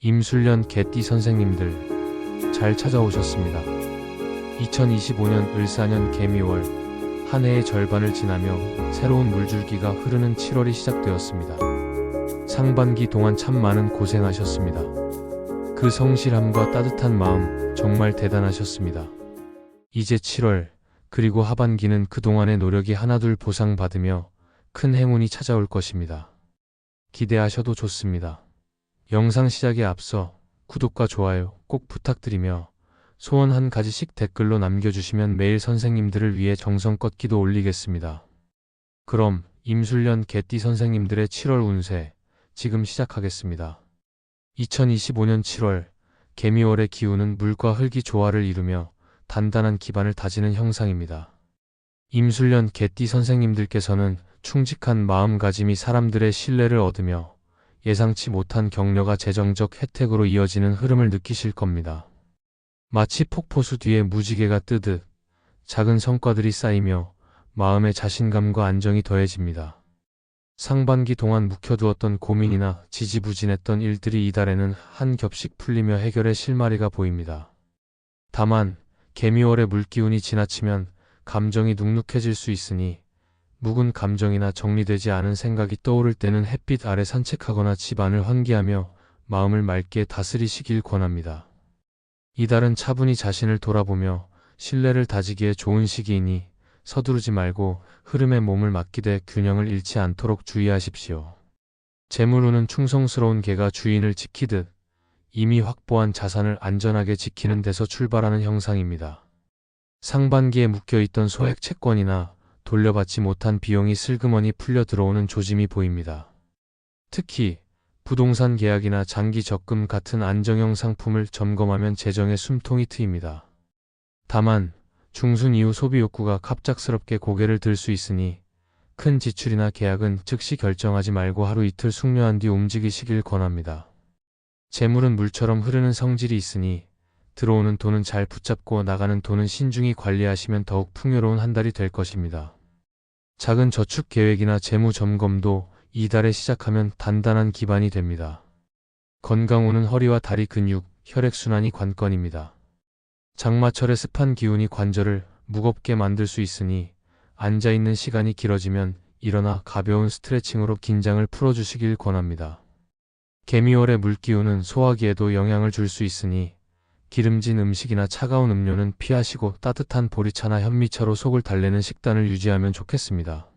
임술련 개띠 선생님들 잘 찾아오셨습니다. 2025년 을사년 개미월 한 해의 절반을 지나며 새로운 물줄기가 흐르는 7월이 시작되었습니다. 상반기 동안 참 많은 고생하셨습니다. 그 성실함과 따뜻한 마음 정말 대단하셨습니다. 이제 7월 그리고 하반기는 그동안의 노력이 하나둘 보상받으며 큰 행운이 찾아올 것입니다. 기대하셔도 좋습니다. 영상 시작에 앞서 구독과 좋아요 꼭 부탁드리며 소원 한 가지씩 댓글로 남겨주시면 매일 선생님들을 위해 정성껏 기도 올리겠습니다. 그럼 임술련 개띠 선생님들의 7월 운세 지금 시작하겠습니다. 2025년 7월 개미월의 기운은 물과 흙이 조화를 이루며 단단한 기반을 다지는 형상입니다. 임술련 개띠 선생님들께서는 충직한 마음가짐이 사람들의 신뢰를 얻으며 예상치 못한 격려가 재정적 혜택으로 이어지는 흐름을 느끼실 겁니다. 마치 폭포수 뒤에 무지개가 뜨듯 작은 성과들이 쌓이며 마음의 자신감과 안정이 더해집니다. 상반기 동안 묵혀두었던 고민이나 지지부진했던 일들이 이달에는 한 겹씩 풀리며 해결의 실마리가 보입니다. 다만 개미월의 물기운이 지나치면 감정이 눅눅해질 수 있으니 묵은 감정이나 정리되지 않은 생각이 떠오를 때는 햇빛 아래 산책하거나 집안을 환기하며 마음을 맑게 다스리시길 권합니다. 이달은 차분히 자신을 돌아보며 신뢰를 다지기에 좋은 시기이니 서두르지 말고 흐름에 몸을 맡기되 균형을 잃지 않도록 주의하십시오. 재물운은 충성스러운 개가 주인을 지키듯 이미 확보한 자산을 안전하게 지키는 데서 출발하는 형상입니다. 상반기에 묶여있던 소액 채권이나 돌려받지 못한 비용이 슬그머니 풀려 들어오는 조짐이 보입니다. 특히 부동산 계약이나 장기 적금 같은 안정형 상품을 점검하면 재정의 숨통이 트입니다. 다만 중순 이후 소비 욕구가 갑작스럽게 고개를 들 수 있으니 큰 지출이나 계약은 즉시 결정하지 말고 하루 이틀 숙려한 뒤 움직이시길 권합니다. 재물은 물처럼 흐르는 성질이 있으니 들어오는 돈은 잘 붙잡고 나가는 돈은 신중히 관리하시면 더욱 풍요로운 한 달이 될 것입니다. 작은 저축 계획이나 재무 점검도 이달에 시작하면 단단한 기반이 됩니다. 건강운은 허리와 다리 근육, 혈액순환이 관건입니다. 장마철의 습한 기운이 관절을 무겁게 만들 수 있으니 앉아있는 시간이 길어지면 일어나 가벼운 스트레칭으로 긴장을 풀어주시길 권합니다. 개미월의 물기운은 소화기에도 영향을 줄 수 있으니 기름진 음식이나 차가운 음료는 피하시고 따뜻한 보리차나 현미차로 속을 달래는 식단을 유지하면 좋겠습니다.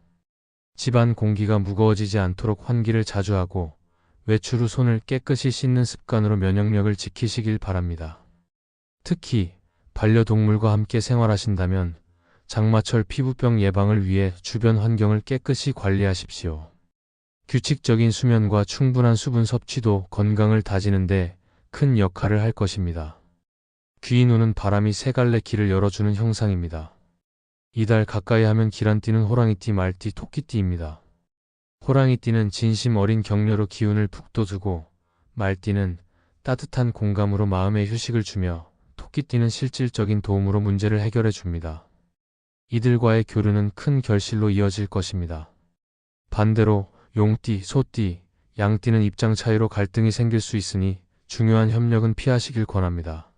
집안 공기가 무거워지지 않도록 환기를 자주 하고 외출 후 손을 깨끗이 씻는 습관으로 면역력을 지키시길 바랍니다. 특히 반려동물과 함께 생활하신다면 장마철 피부병 예방을 위해 주변 환경을 깨끗이 관리하십시오. 규칙적인 수면과 충분한 수분 섭취도 건강을 다지는 데 큰 역할을 할 것입니다. 귀인운은 바람이 세 갈래 길을 열어주는 형상입니다. 이달 가까이 하면 기란띠는 호랑이띠, 말띠, 토끼띠입니다. 호랑이띠는 진심 어린 격려로 기운을 북돋우고 말띠는 따뜻한 공감으로 마음의 휴식을 주며 토끼띠는 실질적인 도움으로 문제를 해결해 줍니다. 이들과의 교류는 큰 결실로 이어질 것입니다. 반대로 용띠, 소띠, 양띠는 입장 차이로 갈등이 생길 수 있으니 중요한 협력은 피하시길 권합니다.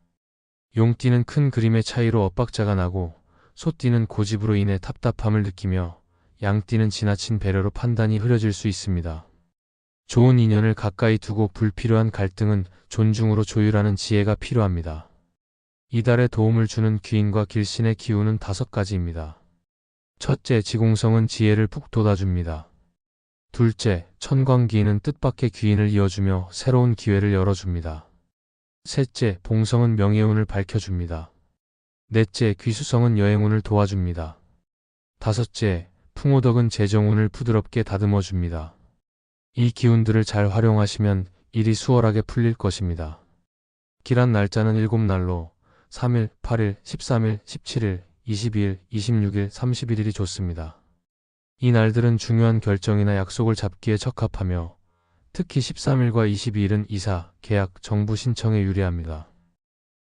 용띠는 큰 그림의 차이로 엇박자가 나고 소띠는 고집으로 인해 답답함을 느끼며 양띠는 지나친 배려로 판단이 흐려질 수 있습니다. 좋은 인연을 가까이 두고 불필요한 갈등은 존중으로 조율하는 지혜가 필요합니다. 이달에 도움을 주는 귀인과 길신의 기운은 5가지입니다. 첫째, 지공성은 지혜를 북돋아줍니다. 둘째, 천광기인은 뜻밖의 귀인을 이어주며 새로운 기회를 열어줍니다. 셋째, 봉성은 명예운을 밝혀줍니다. 넷째, 귀수성은 여행운을 도와줍니다. 다섯째, 풍호덕은 재정운을 부드럽게 다듬어줍니다. 이 기운들을 잘 활용하시면 일이 수월하게 풀릴 것입니다. 길한 날짜는 7날로 3일, 8일, 13일, 17일, 22일, 26일, 31일이 좋습니다. 이 날들은 중요한 결정이나 약속을 잡기에 적합하며 특히 13일과 22일은 이사, 계약, 정부 신청에 유리합니다.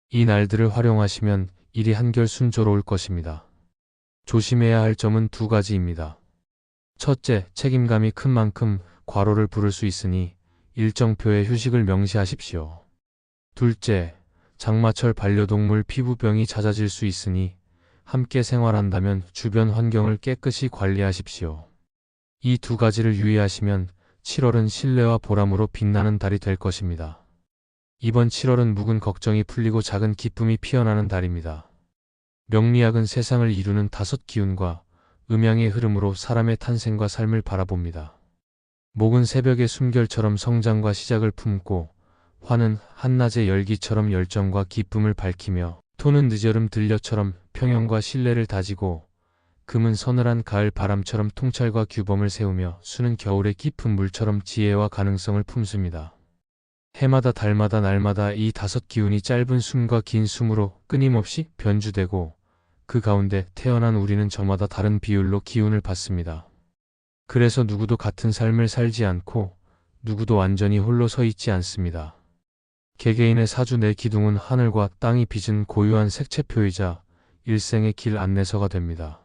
이 날들을 활용하시면 일이 한결 순조로울 것입니다. 조심해야 할 점은 2가지입니다. 첫째, 책임감이 큰 만큼 과로를 부를 수 있으니 일정표에 휴식을 명시하십시오. 둘째, 장마철 반려동물 피부병이 잦아질 수 있으니 함께 생활한다면 주변 환경을 깨끗이 관리하십시오. 이 두 가지를 유의하시면 7월은 신뢰와 보람으로 빛나는 달이 될 것입니다. 이번 7월은 묵은 걱정이 풀리고 작은 기쁨이 피어나는 달입니다. 명리학은 세상을 이루는 5기운과 음양의 흐름으로 사람의 탄생과 삶을 바라봅니다. 목은 새벽의 숨결처럼 성장과 시작을 품고, 화는 한낮의 열기처럼 열정과 기쁨을 밝히며, 토는 늦여름 들녘처럼 평형과 신뢰를 다지고, 금은 서늘한 가을 바람처럼 통찰과 규범을 세우며, 수는 겨울의 깊은 물처럼 지혜와 가능성을 품습니다. 해마다 달마다 날마다 이 5기운이 짧은 숨과 긴 숨으로 끊임없이 변주되고, 그 가운데 태어난 우리는 저마다 다른 비율로 기운을 받습니다. 그래서 누구도 같은 삶을 살지 않고 누구도 완전히 홀로 서 있지 않습니다. 개개인의 사주 내 기둥은 하늘과 땅이 빚은 고유한 색채표이자 일생의 길 안내서가 됩니다.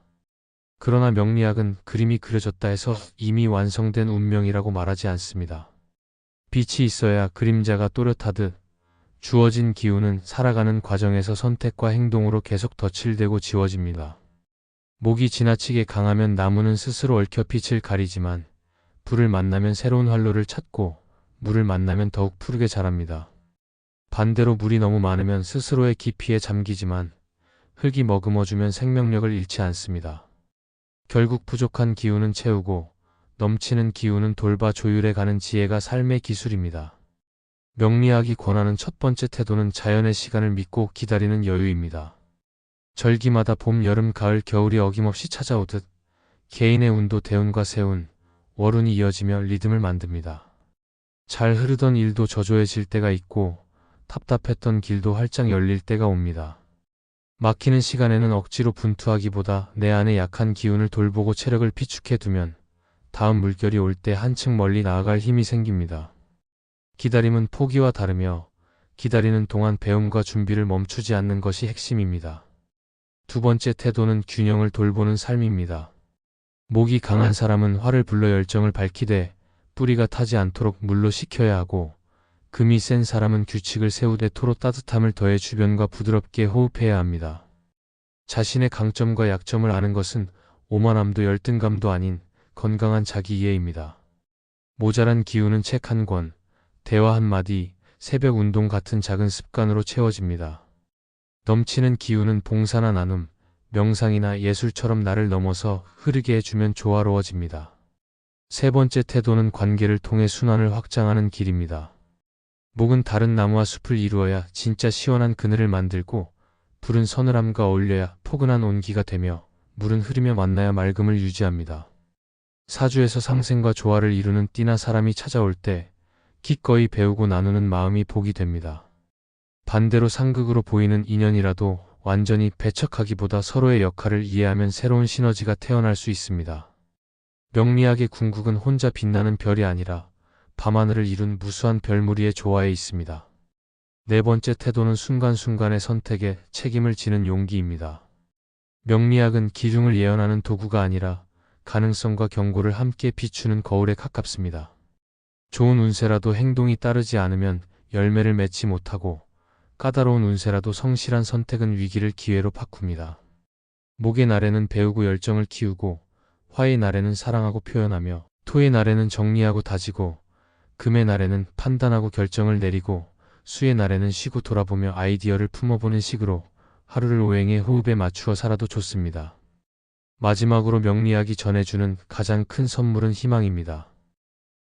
그러나 명리학은 그림이 그려졌다 해서 이미 완성된 운명이라고 말하지 않습니다. 빛이 있어야 그림자가 또렷하듯 주어진 기운은 살아가는 과정에서 선택과 행동으로 계속 덧칠되고 지워집니다. 목이 지나치게 강하면 나무는 스스로 얽혀 빛을 가리지만 불을 만나면 새로운 활로를 찾고 물을 만나면 더욱 푸르게 자랍니다. 반대로 물이 너무 많으면 스스로의 깊이에 잠기지만 흙이 머금어주면 생명력을 잃지 않습니다. 결국 부족한 기운은 채우고 넘치는 기운은 돌봐 조율해 가는 지혜가 삶의 기술입니다. 명리학이 권하는 첫 번째 태도는 자연의 시간을 믿고 기다리는 여유입니다. 절기마다 봄, 여름, 가을, 겨울이 어김없이 찾아오듯 개인의 운도 대운과 세운, 월운이 이어지며 리듬을 만듭니다. 잘 흐르던 일도 저조해질 때가 있고 답답했던 길도 활짝 열릴 때가 옵니다. 막히는 시간에는 억지로 분투하기보다 내 안에 약한 기운을 돌보고 체력을 비축해두면 다음 물결이 올 때 한층 멀리 나아갈 힘이 생깁니다. 기다림은 포기와 다르며 기다리는 동안 배움과 준비를 멈추지 않는 것이 핵심입니다. 두 번째 태도는 균형을 돌보는 삶입니다. 목이 강한 사람은 화를 불러 열정을 밝히되 뿌리가 타지 않도록 물로 식혀야 하고, 금이 센 사람은 규칙을 세우되 토로 따뜻함을 더해 주변과 부드럽게 호흡해야 합니다. 자신의 강점과 약점을 아는 것은 오만함도 열등감도 아닌 건강한 자기 이해입니다. 모자란 기운은 책 한 권, 대화 한마디, 새벽 운동 같은 작은 습관으로 채워집니다. 넘치는 기운은 봉사나 나눔, 명상이나 예술처럼 나를 넘어서 흐르게 해주면 조화로워집니다. 세 번째 태도는 관계를 통해 순환을 확장하는 길입니다. 목은 다른 나무와 숲을 이루어야 진짜 시원한 그늘을 만들고, 불은 서늘함과 어울려야 포근한 온기가 되며, 물은 흐르며 만나야 맑음을 유지합니다. 사주에서 상생과 조화를 이루는 띠나 사람이 찾아올 때 기꺼이 배우고 나누는 마음이 복이 됩니다. 반대로 상극으로 보이는 인연이라도 완전히 배척하기보다 서로의 역할을 이해하면 새로운 시너지가 태어날 수 있습니다. 명리학의 궁극은 혼자 빛나는 별이 아니라 밤하늘을 이룬 무수한 별무리의 조화에 있습니다. 네 번째 태도는 순간순간의 선택에 책임을 지는 용기입니다. 명리학은 기중을 예언하는 도구가 아니라 가능성과 경고를 함께 비추는 거울에 가깝습니다. 좋은 운세라도 행동이 따르지 않으면 열매를 맺지 못하고, 까다로운 운세라도 성실한 선택은 위기를 기회로 바꿉니다. 목의 날에는 배우고 열정을 키우고, 화의 날에는 사랑하고 표현하며, 토의 날에는 정리하고 다지고, 금의 날에는 판단하고 결정을 내리고, 수의 날에는 쉬고 돌아보며 아이디어를 품어보는 식으로 하루를 오행의 호흡에 맞추어 살아도 좋습니다. 마지막으로 명리학이 전해주는 가장 큰 선물은 희망입니다.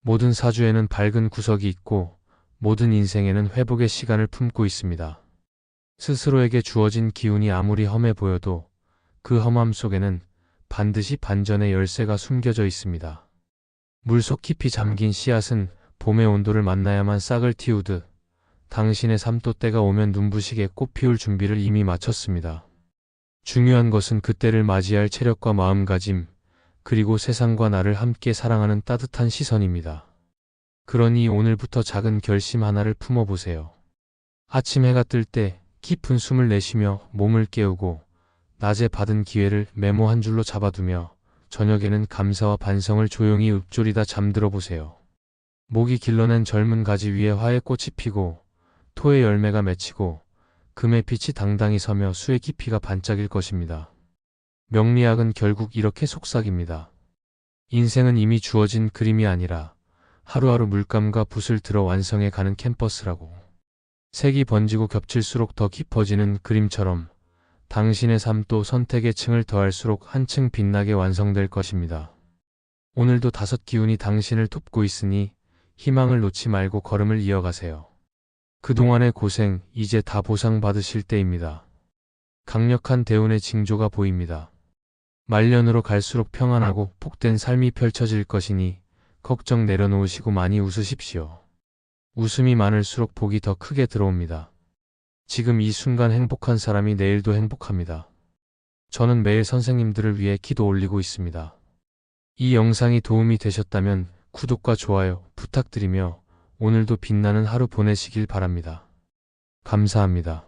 모든 사주에는 밝은 구석이 있고 모든 인생에는 회복의 시간을 품고 있습니다. 스스로에게 주어진 기운이 아무리 험해 보여도 그 험함 속에는 반드시 반전의 열쇠가 숨겨져 있습니다. 물속 깊이 잠긴 씨앗은 봄의 온도를 만나야만 싹을 틔우듯 당신의 삶도 때가 오면 눈부시게 꽃 피울 준비를 이미 마쳤습니다. 중요한 것은 그때를 맞이할 체력과 마음가짐, 그리고 세상과 나를 함께 사랑하는 따뜻한 시선입니다. 그러니 오늘부터 작은 결심 하나를 품어보세요. 아침 해가 뜰 때 깊은 숨을 내쉬며 몸을 깨우고, 낮에 받은 기회를 메모 한 줄로 잡아두며 저녁에는 감사와 반성을 조용히 읊조리다 잠들어 보세요. 목이 길러낸 젊은 가지 위에 화의 꽃이 피고 토의 열매가 맺히고 금의 빛이 당당히 서며 수의 깊이가 반짝일 것입니다. 명리학은 결국 이렇게 속삭입니다. 인생은 이미 주어진 그림이 아니라 하루하루 물감과 붓을 들어 완성해 가는 캔버스라고. 색이 번지고 겹칠수록 더 깊어지는 그림처럼 당신의 삶도 선택의 층을 더할수록 한층 빛나게 완성될 것입니다. 오늘도 다섯 기운이 당신을 돕고 있으니 희망을 놓지 말고 걸음을 이어가세요. 그동안의 고생, 이제 다 보상받으실 때입니다. 강력한 대운의 징조가 보입니다. 말년으로 갈수록 평안하고 복된 삶이 펼쳐질 것이니 걱정 내려놓으시고 많이 웃으십시오. 웃음이 많을수록 복이 더 크게 들어옵니다. 지금 이 순간 행복한 사람이 내일도 행복합니다. 저는 매일 선생님들을 위해 기도 올리고 있습니다. 이 영상이 도움이 되셨다면 구독과 좋아요 부탁드리며 오늘도 빛나는 하루 보내시길 바랍니다. 감사합니다.